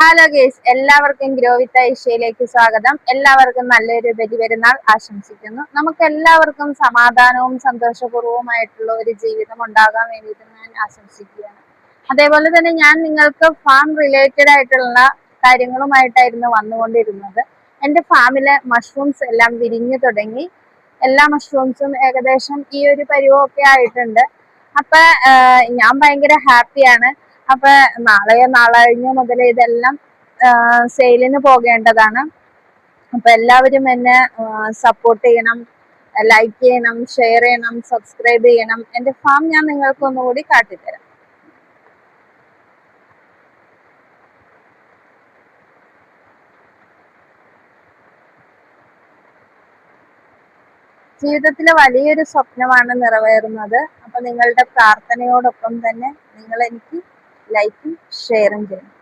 Hello guys, എല്ലാവർക്കും grow വിത്ത് ഐഷ്യയിലേക്ക് സ്വാഗതം. എല്ലാവർക്കും നല്ലൊരു ബലിപെരുന്നാൾ ആശംസിക്കുന്നു. നമുക്ക് എല്ലാവർക്കും സമാധാനവും സന്തോഷപൂർവ്വമായിട്ടുള്ള ഒരു ജീവിതം ഉണ്ടാകാൻ വേണ്ടിയിട്ട് ഞാൻ ആശംസിക്കുകയാണ്. അതേപോലെ തന്നെ ഞാൻ നിങ്ങൾക്ക് ഫാം റിലേറ്റഡ് ആയിട്ടുള്ള കാര്യങ്ങളുമായിട്ടായിരുന്നു വന്നുകൊണ്ടിരുന്നത്. എൻ്റെ ഫാമിലെ മഷ്റൂംസ് എല്ലാം വിരിഞ്ഞു തുടങ്ങി. എല്ലാ മഷ്റൂംസും ഏകദേശം ഈ ഒരു പരുവമൊക്കെ ആയിട്ടുണ്ട്. അപ്പൊ ഞാൻ ഭയങ്കര ഹാപ്പിയാണ്. അപ്പൊ നാളെ കഴിഞ്ഞ മുതൽ ഇതെല്ലാം സെയിലിന് പോകേണ്ടതാണ്. അപ്പൊ എല്ലാവരും എന്നെ സപ്പോർട്ട് ചെയ്യണം, ലൈക്ക് ചെയ്യണം, ഷെയർ ചെയ്യണം, സബ്സ്ക്രൈബ് ചെയ്യണം. എൻ്റെ ഫാം ഞാൻ നിങ്ങൾക്ക് ഒന്നുകൂടി കാട്ടിത്തരാം. ജീവിതത്തിലെ വലിയൊരു സ്വപ്നമാണ് നിറവേറുന്നത്. അപ്പൊ നിങ്ങളുടെ പ്രാർത്ഥനയോടൊപ്പം തന്നെ നിങ്ങൾ എനിക്ക് ലൈക്കും ഷെയറും ചെയ്യണം.